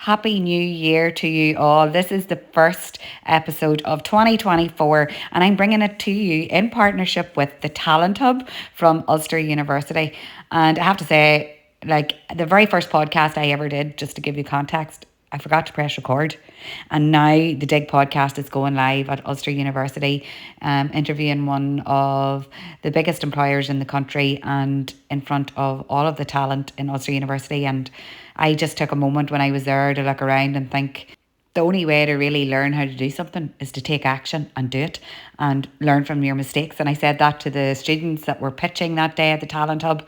Happy New Year to you all. This is the first episode of 2024 and I'm bringing it to you in partnership with the Talent Hub from Ulster University. And I have to say, like the very first podcast I ever did, just to give you context, I forgot to press record. And now the Dig podcast is going live at Ulster University, interviewing one of the biggest employers in the country and in front of all of the talent in Ulster University. And I just took a moment when I was there to look around and think the only way to really learn how to do something is to take action and do it and learn from your mistakes. And I said that to the students that were pitching that day at the Talent Hub.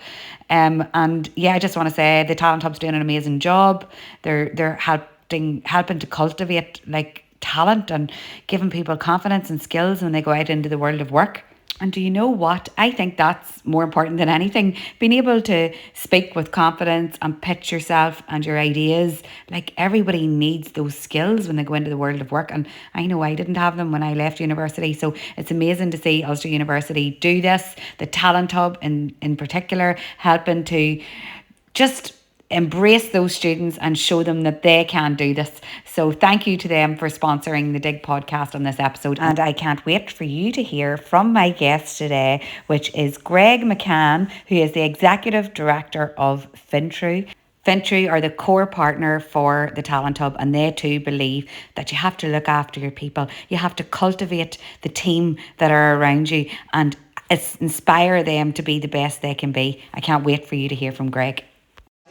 And yeah, I just want to say the Talent Hub's doing an amazing job. They're helping to cultivate like talent and giving people confidence and skills when they go out into the world of work. And do you know what? I think that's more important than anything. Being able to speak with confidence and pitch yourself and your ideas. Like everybody needs those skills when they go into the world of work. And I know I didn't have them when I left university. So it's amazing to see Ulster University do this. The Talent Hub in particular helping to just embrace those students and show them that they can do this. So thank you to them for sponsoring the Dig podcast on this episode. And I can't wait for you to hear from my guest today, which is Greg McCann, who is the Executive Director of Fintru. Fintru are the core partner for the Talent Hub, and they too believe that you have to look after your people. You have to cultivate the team that are around you and inspire them to be the best they can be. I can't wait for you to hear from Greg.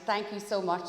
Thank you so much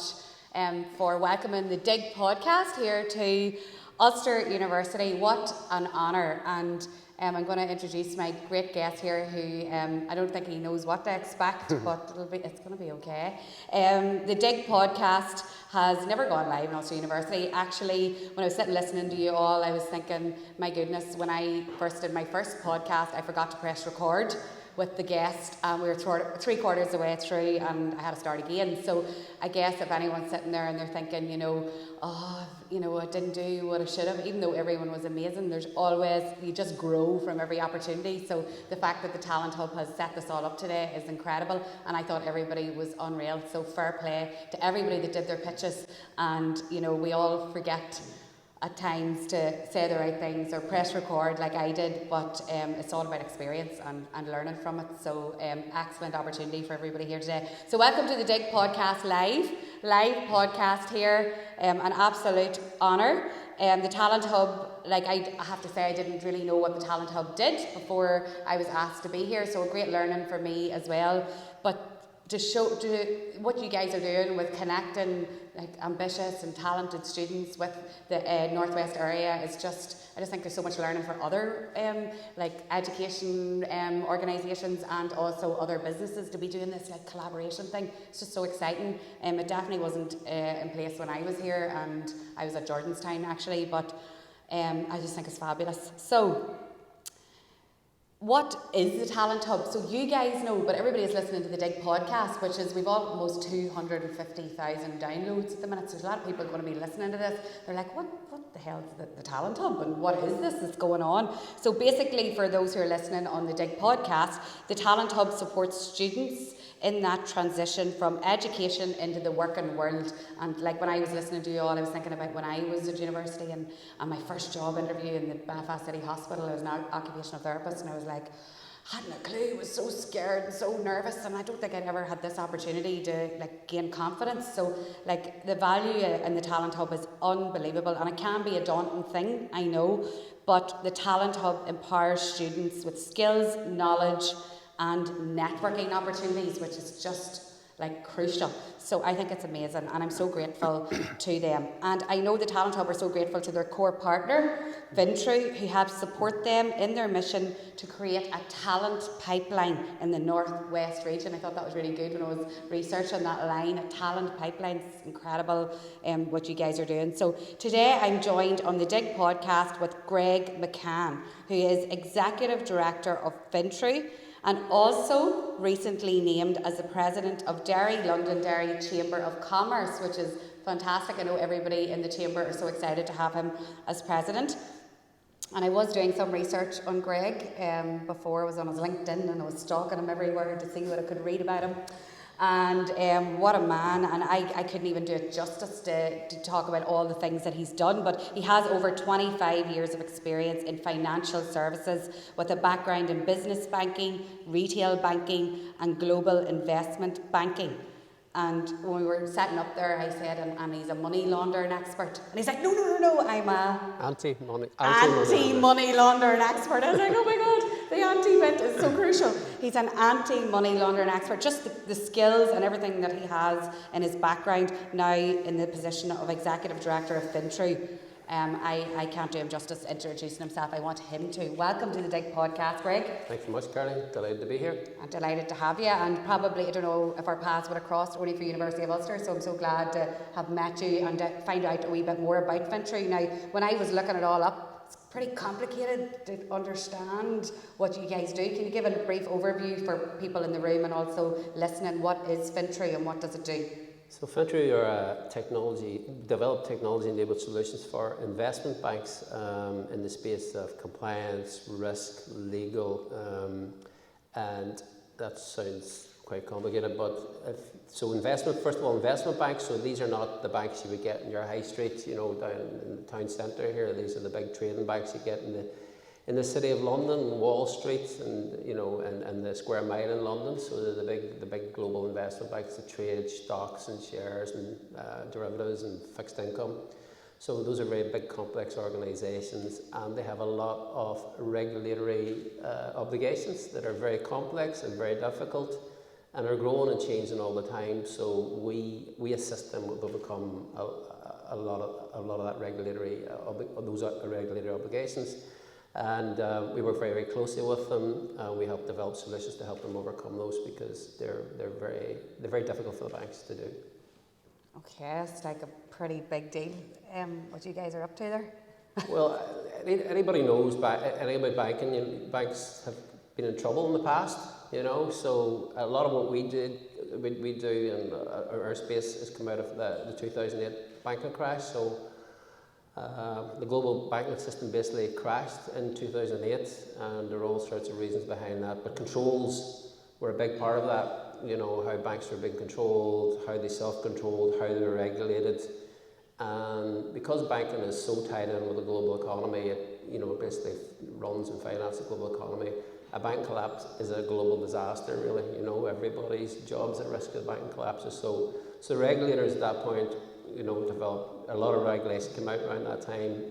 for welcoming the Dig podcast here to Ulster University. What an honour. And I'm going to introduce my great guest here who I don't think he knows what to expect, but it's going to be okay. The Dig podcast has never gone live in Ulster University. Actually, when I was sitting listening to you all, I was thinking, my goodness, when I first did my first podcast, I forgot to press record with the guest, and we were 3/4 of the way through and I had to start again. So I guess if anyone's sitting there and they're thinking, I didn't do what I should have, even though everyone was amazing, there's always, you just grow from every opportunity. So the fact that the Talent Hub has set this all up today is incredible, and I thought everybody was unreal. So fair play to everybody that did their pitches. And we all forget at times to say the right things or press record like I did, but it's all about experience and learning from it. So excellent opportunity for everybody here today. So welcome to the Dig podcast live podcast here. An absolute honour. The Talent Hub, like I have to say, I didn't really know what the Talent Hub did before I was asked to be here, so a great learning for me as well. But to show what you guys are doing with connecting like ambitious and talented students with the northwest area is I just think there's so much learning for other like education organisations and also other businesses to be doing this like collaboration thing. It's just so exciting. It definitely wasn't in place when I was here, and I was at Jordanstown actually, but I just think it's fabulous. So what is the Talent Hub? So you guys know, but everybody is listening to the Dig podcast, which is, we've almost 250,000 downloads at the minute. So there's a lot of people going to be listening to this. They're like, what the hell is the Talent Hub? And what is this that's going on? So basically, for those who are listening on the Dig podcast, the Talent Hub supports students in that transition from education into the working world. And like when I was listening to you all, I was thinking about when I was at university and my first job interview in the Belfast City Hospital. I was an occupational therapist, and I was like, hadn't a clue, I was so scared and so nervous, and I don't think I'd ever had this opportunity to like gain confidence. So like the value in the Talent Hub is unbelievable, and it can be a daunting thing, I know, but the Talent Hub empowers students with skills, knowledge and networking opportunities, which is just like crucial. So I think it's amazing, and I'm so grateful to them. And I know the Talent Hub are so grateful to their core partner, Fintru, who helps support them in their mission to create a talent pipeline in the northwest region. I thought that was really good when I was researching that line, a talent pipeline. It's incredible what you guys are doing. So today I'm joined on the Dig podcast with Greg McCann, who is Executive Director of Fintru, and also recently named as the President of Derry, Derry Chamber of Commerce, which is fantastic. I know everybody in the Chamber are so excited to have him as President. And I was doing some research on Greg before. I was on his LinkedIn and I was stalking him everywhere to see what I could read about him. And what a man, and I couldn't even do it justice to talk about all the things that he's done, but he has over 25 years of experience in financial services with a background in business banking, retail banking and global investment banking. And when we were setting up there, I said, and he's a money laundering expert. And he's like, no, I'm a anti-money laundering expert. I was like, oh my God, the anti bit is so crucial. He's an anti-money laundering expert. Just the skills and everything that he has in his background now in the position of Executive Director of Fintru. I can't do him justice introducing himself. I want him to. Welcome to the Dig Podcast, Greg. Thanks so much, Caroline. Delighted to be here. I'm delighted to have you, and probably, I don't know if our paths would have crossed only for University of Ulster, so I'm so glad to have met you and to find out a wee bit more about Fintru. Now, when I was looking it all up, it's pretty complicated to understand what you guys do. Can you give a brief overview for people in the room and also listening? What is Fintru and what does it do? So Fintru are develop technology-enabled solutions for investment banks in the space of compliance, risk, legal, and that sounds quite complicated. But investment banks. So these are not the banks you would get in your high street, down in the town centre here. These are the big trading banks you get in the city of London, Wall Street, and the Square Mile in London. So they're the big global investment banks that trade stocks and shares and derivatives and fixed income. So those are very big, complex organisations, and they have a lot of regulatory obligations that are very complex and very difficult, and are growing and changing all the time. So we assist them with overcome a lot of that regulatory obligations. And we work very, very closely with them. We help develop solutions to help them overcome those, because they're very difficult for the banks to do. Okay, it's like a pretty big deal. What you guys are up to there? Well, anybody knows anything about banking. Banks have been in trouble in the past, So a lot of what we do in our space has come out of the 2008 banking crash. So. The global banking system basically crashed in 2008, and there are all sorts of reasons behind that. But controls were a big part of that. How banks were being controlled, how they self-controlled, how they were regulated. And because banking is so tied in with the global economy, it basically runs and finances the global economy. A bank collapse is a global disaster, really. Everybody's job's at risk if the bank collapses. So regulators at that point, developed a lot of regulations came out around that time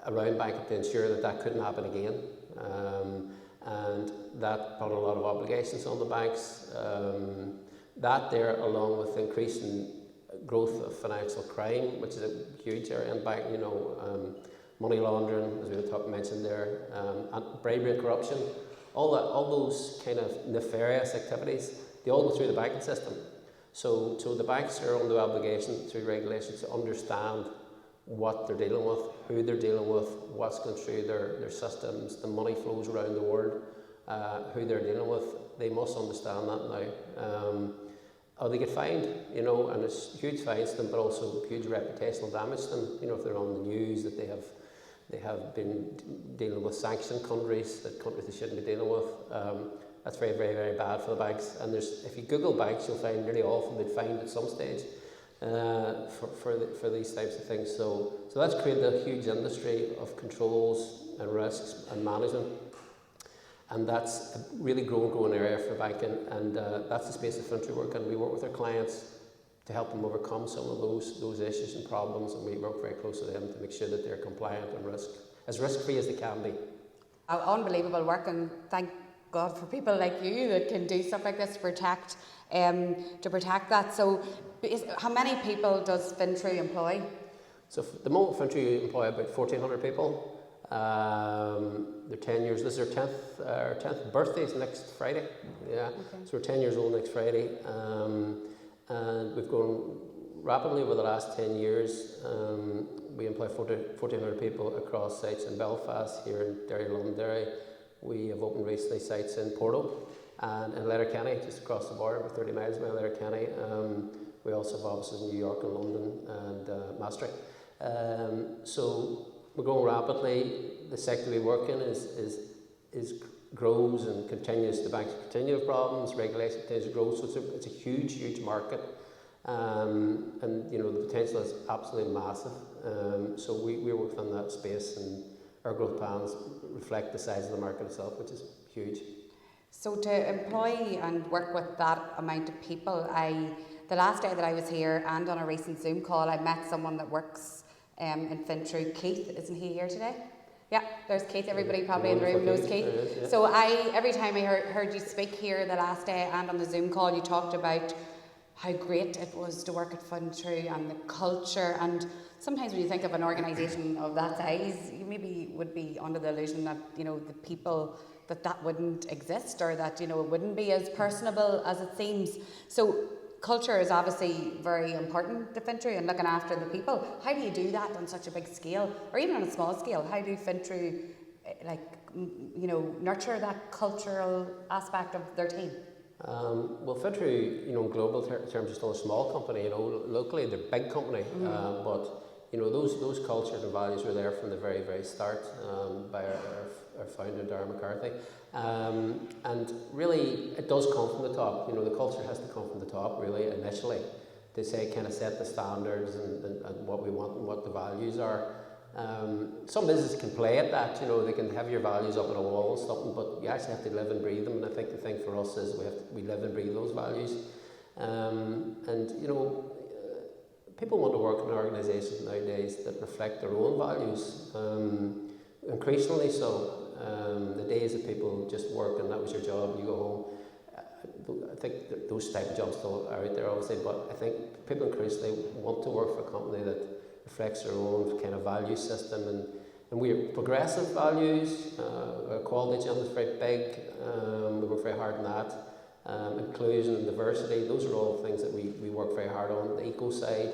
around banking to ensure that couldn't happen again, and that put a lot of obligations on the banks. That there, along with increasing growth of financial crime, which is a huge area in banking, money laundering, as we mentioned there, and bribery and corruption, all those kind of nefarious activities, they all go through the banking system. So the banks are under obligation through regulations to understand what they're dealing with, who they're dealing with, what's going through their systems, the money flows around the world, who they're dealing with. They must understand that now. Or they get fined, and it's huge fines to them, but also huge reputational damage to them. If they're on the news that they have been dealing with sanctioned countries they shouldn't be dealing with. That's very, very, very bad for the banks. And if you Google banks, you'll find nearly all of them been fined at some stage for these types of things. So that's created a huge industry of controls and risks and management. And that's a really growing area for banking. And that's the space that Fintru work in. We work with our clients to help them overcome some of those issues and problems. And we work very closely with them to make sure that they're compliant and as risk-free as they can be. Unbelievable work, and thank God for people like you that can do stuff like this to protect that. So, how many people does Fintru employ? So, at the moment, Fintru employ about 1,400 people. They're 10 years. This is our 10th birthday is next Friday. Yeah, okay. So we're 10 years old next Friday, and we've grown rapidly over the last 10 years. We employ 1,400 people across sites in Belfast, here in Derry, LDerry. We have opened recently sites in Porto and in Letterkenny, just across the border, about 30 miles away, Letterkenny. We also have offices in New York and London and Maastricht. So we're growing rapidly. The sector we work in is grows and continues, the banks continue to have problems, regulation continues to grow, so it's a huge market. And you know, the potential is absolutely massive. So we work in that space, and our growth plans reflect the size of the market itself, which is huge. So to employ and work with that amount of people, the last day that I was here and on a recent Zoom call, I met someone that works in Fintru. Keith, isn't he here today? Yeah, there's Keith. Everybody probably in the room knows Keith. Yeah. So every time I heard you speak here the last day and on the Zoom call, you talked about how great it was to work at Fintru and the culture. And sometimes when you think of an organisation of that size, you maybe would be under the illusion that, you know, the people, that wouldn't exist, or that, you know, it wouldn't be as personable as it seems. So culture is obviously very important to Fintru, and looking after the people. How do you do that on such a big scale, or even on a small scale? How do Fintru, nurture that cultural aspect of their team? Well, Fintru, you know, in global terms, is still a small company. You know, locally they're a big company, but you know, those cultures and values were there from the very, very start by our founder, Darren McCarthy. And really, it does come from the top. You know, the culture has to come from the top, really, initially, to say, kind of set the standards and what we want and what the values are. Some businesses can play at that, you know, they can have your values up on a wall and something, but you actually have to live and breathe them. And I think the thing for us is we live and breathe those values. And, you know, people want to work in organisations nowadays that reflect their own values, increasingly so. The days that people just work and that was your job, you go home. I think that those type of jobs still are out there, obviously, but I think people increasingly want to work for a company that reflects their own kind of value system, and we're progressive values. Our quality agenda is very big. We work very hard on that. Inclusion and diversity, those are all things that we work very hard on, the eco side.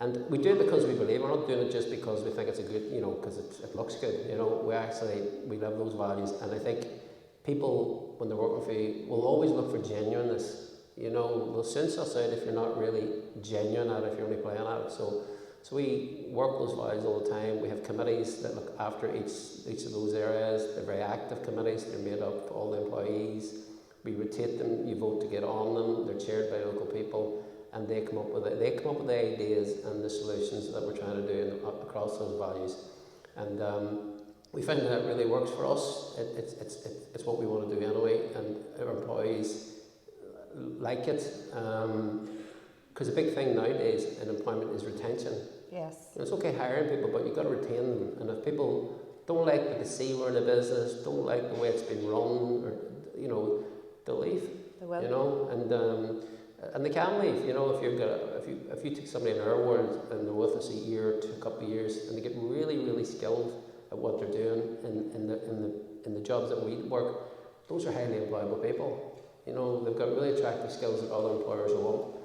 And we do it because we believe. We're not doing it just because we think it's a good, you know, because it looks good. You know, we love those values. And I think people, when they're working for you, will always look for genuineness. You know, they'll soon suss out if you're not really genuine at it, if you're only playing at it. So we work those values all the time. We have committees that look after each of those areas. They're very active committees. They're made up of all the employees. We rotate them. You vote to get on them. They're chaired by local people. And they come up with the ideas and the solutions that we're trying to do across those values, and we find that it really works for us. It's what we want to do anyway, and our employees like it, because a big thing nowadays in employment is retention. Yes. And it's okay hiring people, but you've got to retain them. And if people don't like what they see we're in the business, don't like the way it's been run, or you know, they'll leave. They will. You know, and they can leave, you know, if you take somebody in our world and they're with us a year to a couple of years and they get really, really skilled at what they're doing in the jobs that we work, those are highly employable people. You know, they've got really attractive skills that other employers want.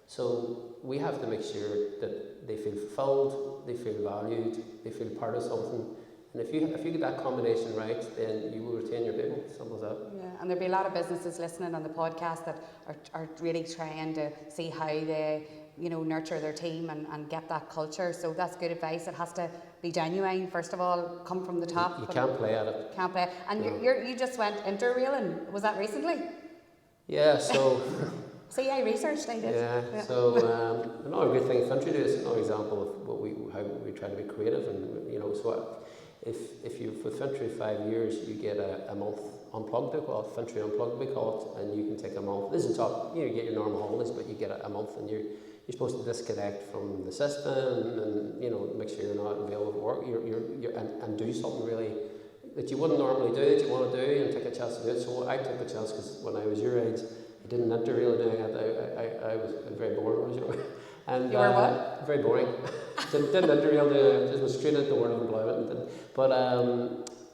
So we have to make sure that they feel fulfilled, they feel valued, they feel part of something. And if you get that combination right, then you will retain your people. Simple as that. Yeah, and there'll be a lot of businesses listening on the podcast that are really trying to see how they, you know, nurture their team and get that culture. So that's good advice. It has to be genuine, first of all, come from the top. You can't play at it. Can't play. And you just went interrailing. Was that recently? Yeah. So. See, I researched. I did. Yeah. So another good thing Fintru do is another example of how we try to be creative, and you know, so. If you've with Fintru 5 years, you get a month unplugged, we call it Fintru Unplugged, we call it, and you can take a month. This is top, you know, you get your normal holidays, but you get a month, and you're supposed to disconnect from the system, and you know, make sure you're not available for work, and do something really that you wouldn't normally do, that you want to do, and take a chance to do it. So I took the chance because when I was your age, I didn't interrail, I was very bored, you know. And, you were what? Very boring. Didn't interrail, just went straight into the world of employment. But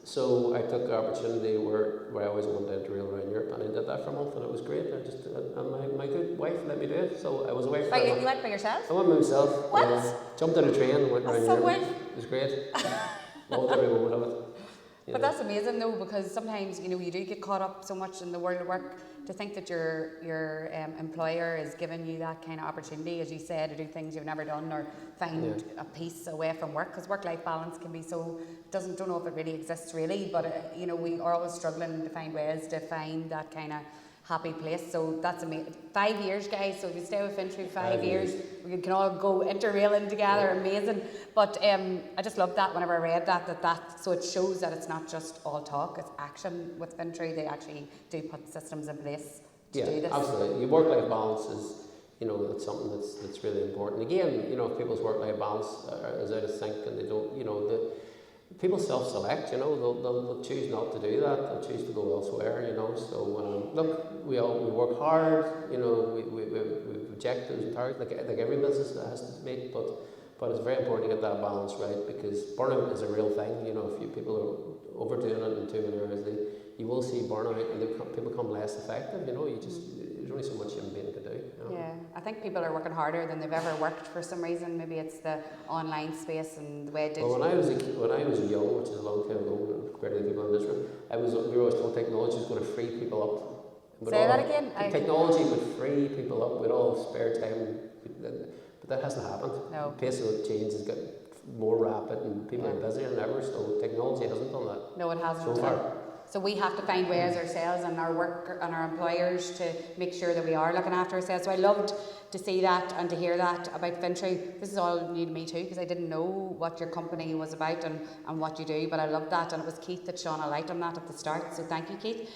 so I took the opportunity where I always wanted to interrail around Europe, and I did that for a month, and it was great. And my good wife let me do it, so I was away for a month. You went by yourself? I went by myself. What? Jumped on a train and went around Europe. It was great. Loved every moment of it. But that's amazing though, because sometimes, you know, you do get caught up so much in the world of work to think that your employer is giving you that kind of opportunity, as you said, to do things you've never done or find a peace away from work, because work-life balance can be so, don't know if it really exists really, but you know, we are always struggling to find ways to find that kind of happy place. So that's amazing. 5 years, guys, so if you stay with Fintru 5 years, we can all go interrailing together. Amazing. But I just loved that whenever I read that so it shows that it's not just all talk, it's action with Fintru. They actually do put systems in place to do this. Absolutely. Your work-life balance is, you know, that's something that's really important. Again, you know, if people's work-life balance is out of sync and they don't, you know, people self-select, you know, they'll choose not to do that, they'll choose to go elsewhere, you know. So look, we work hard, you know, we objectives and targets like every business that has to meet, but it's very important to get that balance right, because burnout is a real thing. You know, if people are overdoing it in too many areas, you will see burnout and people become less effective. You know, there's only so much human being can do. You know? Yeah, I think people are working harder than they've ever worked for some reason. Maybe it's the online space and the way digital. Well, when I was young, which is a long time ago, compared to the people in this room, we were always told technology was going to free people up. Say that again. Technology would free people up with all spare time, but that hasn't happened. No. The pace of change has got more rapid, and people are busier than ever. So technology hasn't done that. No, it hasn't. So far. So we have to find ways ourselves and our work and our employers to make sure that we are looking after ourselves. So I loved to see that and to hear that about Fintru. This is all new to me too, because I didn't know what your company was about and what you do, but I loved that, and it was Keith that shone a light on that at the start, so thank you, Keith.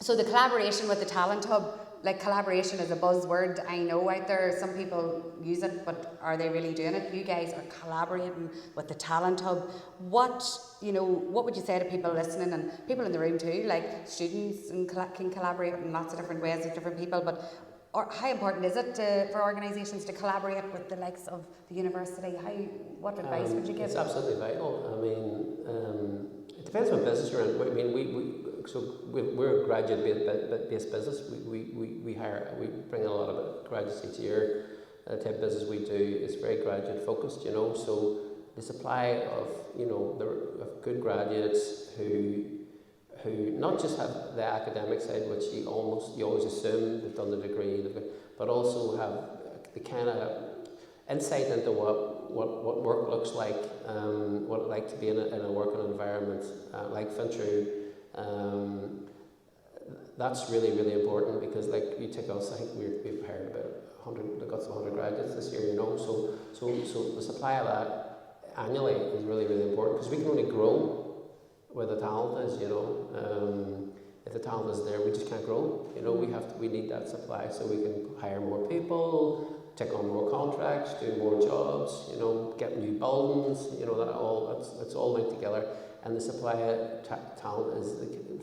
So the collaboration with the Talent Hub, like collaboration is a buzzword, I know out there, some people use it, but are they really doing it? You guys are collaborating with the Talent Hub. What would you say to people listening, and people in the room too, like students can collaborate in lots of different ways with different people, but how important is it for organisations to collaborate with the likes of the university? What advice would you give? It's absolutely vital. I mean, it depends what business you're in. I mean, we're a graduate-based business. We bring in a lot of graduates each year. The type of business we do is very graduate-focused, you know. So the supply of, you know, of good graduates who not just have the academic side, which you always assume they've done the degree, but also have the kind of insight into what work looks like, what it's like to be in a working environment like Fintru. That's really, really important, because like you take us, I think we've hired about 100 graduates this year, you know, so the supply of that annually is really, really important, because we can only grow where the talent is, you know. If the talent is there, we just can't grow, you know. We need that supply so we can hire more people, take on more contracts, do more jobs, you know, get new buildings, you know, that's all linked together. And the supply of talent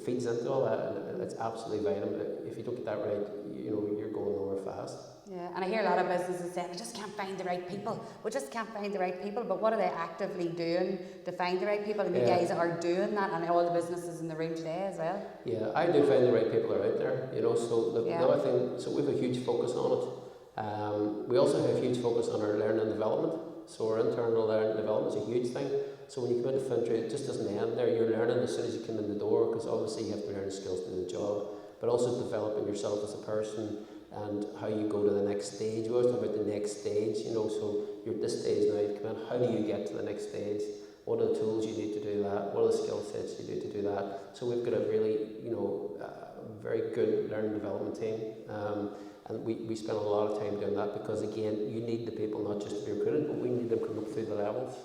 feeds into all that, and it's absolutely vital. If you don't get that right, you know, you're going nowhere fast. Yeah, and I hear a lot of businesses saying, I just can't find the right people. We just can't find the right people. But what are they actively doing to find the right people? And you guys are doing that, and all the businesses in the room today as well. Yeah, I do find the right people are out there, you know. So the other thing, so we have a huge focus on it. We also have a huge focus on our learning and development. So our internal learning and development is a huge thing. So when you come into Fintru, it just doesn't end there. You're learning as soon as you come in the door, because obviously you have to learn skills to do the job, but also developing yourself as a person and how you go to the next stage. We always talk about the next stage, you know. So you're at this stage now, you've come in, how do you get to the next stage? What are the tools you need to do that? What are the skill sets you need to do that? So we've got a really, you know, very good learning and development team. And we spend a lot of time doing that, because again, you need the people not just to be recruited, but we need them coming up through the levels.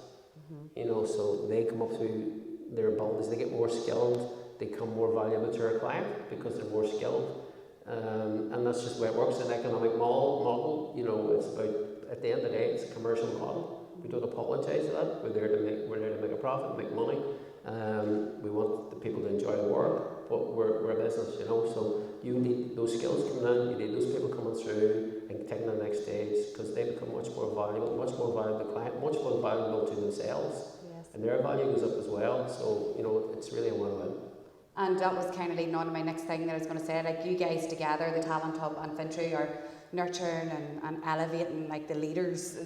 You know, so they come up through their abilities, they get more skilled, they become more valuable to our client because they're more skilled. And that's just the way it works. An economic model, you know, it's about, at the end of the day, it's a commercial model. We don't apologise for that. We're there to make a profit, make money. We want the people to enjoy the work, but we're a business, you know. So you need those skills coming in, you need those people coming through and taking the next stage, because they become much more valuable to the client, much more valuable to themselves. Yes. And their value goes up as well. So, you know, it's really a win-win. And that was kind of leading on to my next thing that I was going to say. Like, you guys together, the Talent Hub and Fintru, are nurturing and elevating like the leaders,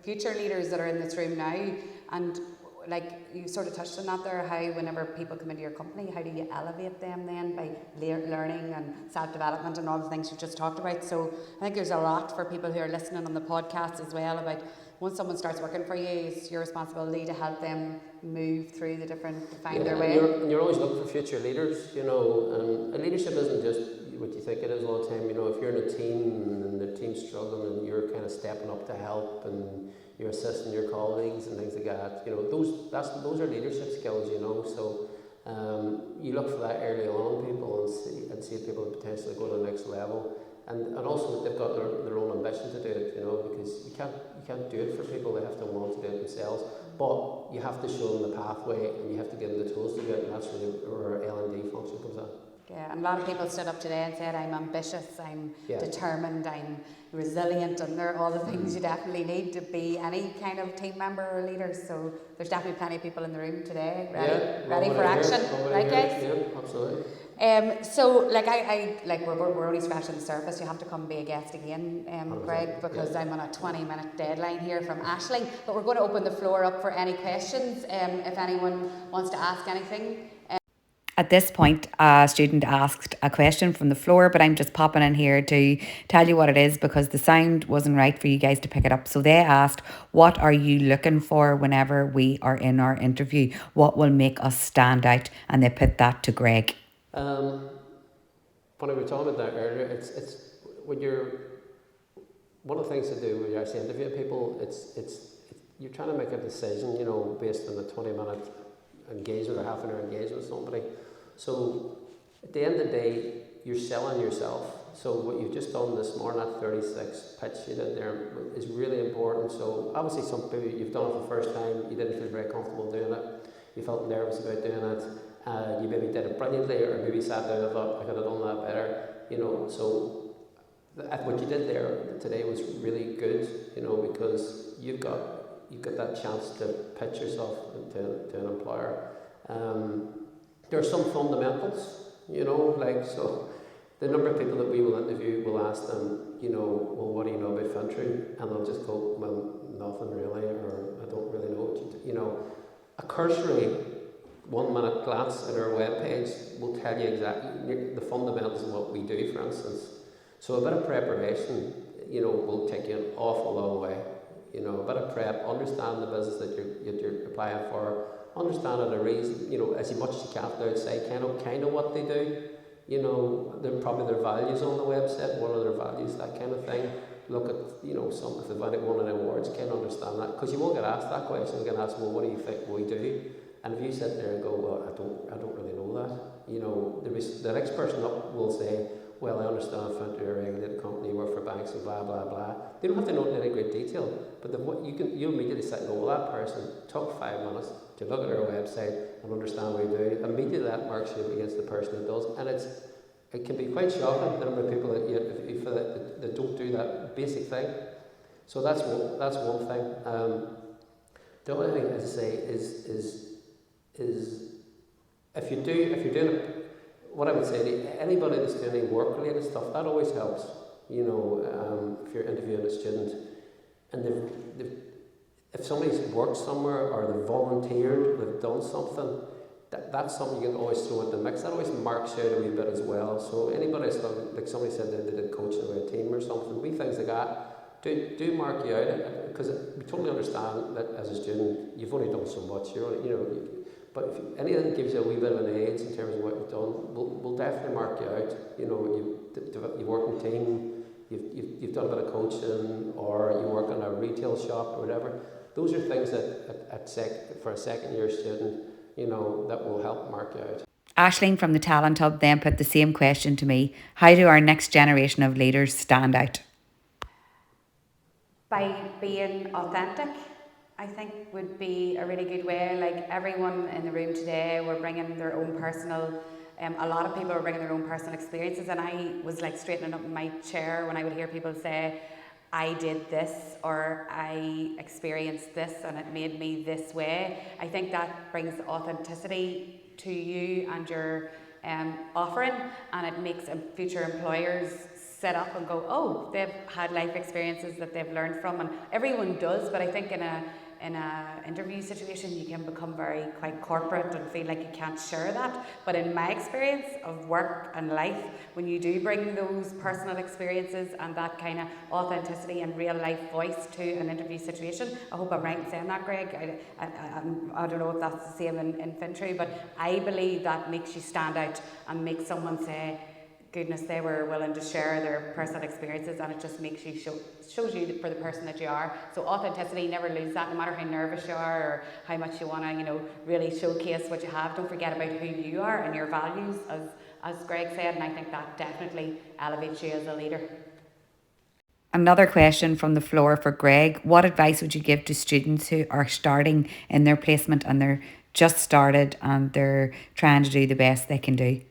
future leaders that are in this room now. And like you sort of touched on that there, how whenever people come into your company, how do you elevate them then by learning and self-development and all the things you just talked about? So I think there's a lot for people who are listening on the podcast as well about once someone starts working for you, it's your responsibility to help them move through the different, find their way. You're always looking for future leaders, you know, and leadership isn't just what you think it is all the time. You know, if you're in a team and the team's struggling and you're kind of stepping up to help and you're assisting your colleagues and things like that, you know, those are leadership skills, you know. So you look for that early on in people and see people potentially go to the next level. And also they've got their own ambition to do it, you know, because you can't do it for people, they have to want to do it themselves. But you have to show them the pathway and you have to give them the tools to do it, and that's really where L&D function comes in. Yeah, and a lot of people stood up today and said, I'm ambitious, I'm determined, I'm resilient, and they're all the things you definitely need to be any kind of team member or leader. So there's definitely plenty of people in the room today ready for action, right guys? Yeah, absolutely. So like we're only scratching the surface. You have to come be a guest again, Greg, because I'm on a 20-minute deadline here from Aisling. But we're going to open the floor up for any questions. If anyone wants to ask anything. At this point, a student asked a question from the floor, but I'm just popping in here to tell you what it is because the sound wasn't right for you guys to pick it up. So they asked, what are you looking for whenever we are in our interview? What will make us stand out? And they put that to Greg. When we were talking about that earlier, it's when one of the things to do when you're actually interviewing people, it's you're trying to make a decision, you know, based on a 20-minute engagement or half an hour engagement with somebody. So at the end of the day, you're selling yourself. So what you've just done this morning, that 36 pitch you did there, is really important. So obviously some people, you've done it for the first time, you didn't feel very comfortable doing it, you felt nervous about doing it, you maybe did it brilliantly, or maybe sat down and thought, I could have done that better, you know. So what you did there today was really good, you know, because you've got that chance to pitch yourself to an employer. There are some fundamentals, you know, like, so the number of people that we will interview will ask them, you know, well, what do you know about Fintru? And they'll just go, well, nothing really, or I don't really know what you know. A cursory 1-minute glance at our webpage will tell you exactly the fundamentals of what we do, for instance. So a bit of preparation, you know, will take you an awful long way. You know, a bit of prep, understand the business that you're applying for, understand the reason, you know, as much as you can outside, kind of what they do. You know, probably their values on the website, what are their values, that kind of thing. Look at, you know, if they've won any awards, kind of understand that. Because you won't get asked that question, you get asked, well, what do you think we do? And if you sit there and go, well, I don't really know that. You know, the next person up will say, well, I understand Fintru, a regulated company, work for banks and blah, blah, blah. They don't have to know it in any great detail, but you immediately sit and go, well, that person took 5 minutes to look at our website and understand what we do. Immediately that marks you against the person who does. And it can be quite shocking, the number of people that don't do that basic thing. So that's one thing. The other thing, as I say, is if you're doing it, what I would say to anybody that's doing any work-related stuff, that always helps. You know, if you're interviewing a student, and if somebody's worked somewhere or they've volunteered, they've done something, that's something you can always throw into the mix. That always marks you out a wee bit as well. So anybody that's done, like somebody said they did coaching with a team or something, wee things like that, do mark you out, because we totally understand that as a student, you've only done so much. But if anything gives you a wee bit of an edge in terms of what you've done, we'll definitely mark you out. You know, you work in team, you've done a bit of coaching, or you work in a retail shop or whatever. Those are things that for a second year student, you know, that will help mark you out. Aisling from the Talent Hub then put the same question to me. How do our next generation of leaders stand out? By being authentic, I think would be a really good way. Like everyone in the room today, we're bringing their own personal, a lot of people are bringing their own personal experiences, and I was like straightening up in my chair when I would hear people say, I did this, or I experienced this and it made me this way. I think that brings authenticity to you and your offering, and it makes future employers sit up and go, oh, they've had life experiences that they've learned from, and everyone does, but I think in a interview situation you can become quite corporate and feel like you can't share that. But in my experience of work and life, when you do bring those personal experiences and that kind of authenticity and real life voice to an interview situation, I hope I'm right in saying that, Greg, I don't know if that's the same in Fintru, but I believe that makes you stand out and makes someone say, goodness, they were willing to share their personal experiences, and it just makes you shows you for the person that you are. So authenticity, never lose that, no matter how nervous you are or how much you want to, really showcase what you have. Don't forget about who you are and your values, as Greg said, and I think that definitely elevates you as a leader. Another question from the floor for Greg. What advice would you give to students who are starting in their placement and they're just started and they're trying to do the best they can do?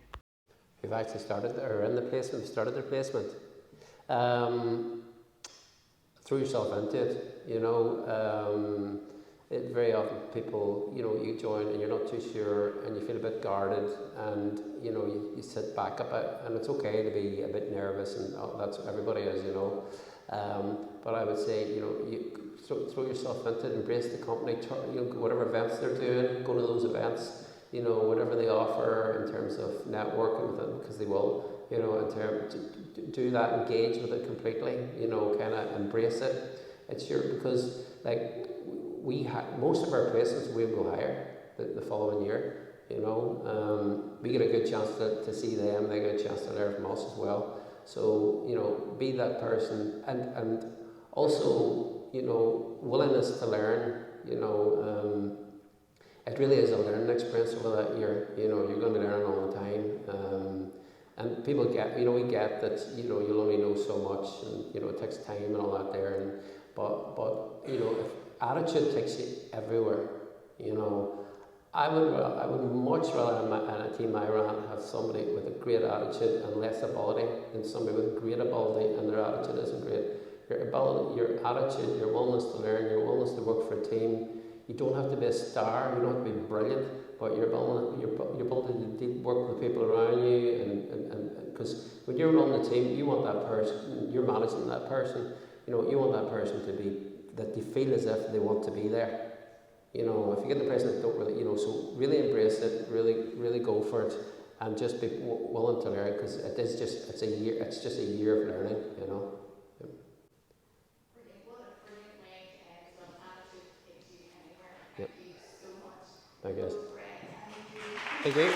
Who've actually started or in the placement, started their placement. Throw yourself into it. Very often people, you join and you're not too sure and you feel a bit guarded, and you sit back a bit, and it's okay to be a bit nervous, and that's what everybody is, but I would say, you throw yourself into it, embrace the company, whatever events they're doing, go to those events. Whatever they offer in terms of networking with it, because they will, in terms to do that, engage with it completely, kind of embrace it. It's because most of our placements we will go higher the following year, we get a good chance to see them, they get a chance to learn from us as well. So, be that person, and also, willingness to learn, it really is a learning experience over that year. You're going to learn all the time, and people get, we get that, you'll only know so much, and it takes time and all that there. But if attitude takes you everywhere, I would much rather in a team I ran have somebody with a great attitude and less ability than somebody with great ability and their attitude isn't great. Your ability, your attitude, your willingness to learn, your willingness to work for a team. You don't have to be a star, you don't have to be brilliant, but your ability to work with the people around you, and because when you're running the team, you want that person, you're managing that person, you want that person to be, that they feel as if they want to be there. If you get the person that don't really, so really embrace it, really go for it, and just be willing to learn, because it's just a year of learning, Yep. Thank you. Thank you.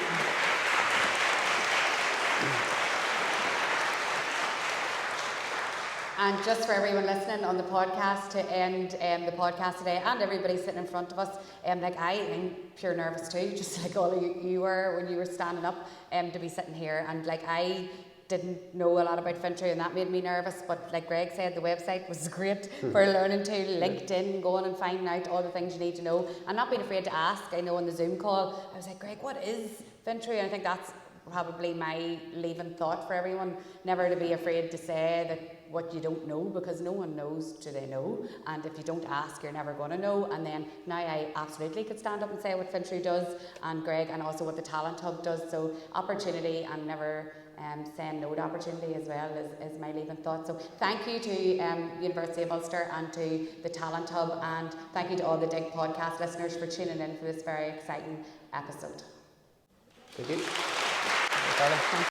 And just for everyone listening on the podcast, to end the podcast today, and everybody sitting in front of us, I'm pure nervous too, just like all of you were when you were standing up, to be sitting here, and I didn't know a lot about Fintru, and that made me nervous, but like Greg said, the website was great for a learning tool. LinkedIn, going and finding out all the things you need to know and not being afraid to ask. I know on the Zoom call I was like, Greg, what is Fintru? And I think that's probably my leaving thought for everyone, never to be afraid to say that what you don't know, because no one knows till they know, and if you don't ask you're never going to know. And then now I absolutely could stand up and say what Fintru does, and Greg, and also what the Talent Hub does. So opportunity, and never saying no to opportunity as well is my leaving thought. So thank you to University of Ulster and to the Talent Hub, and thank you to all the Dig podcast listeners for tuning in for this very exciting episode. Thank you.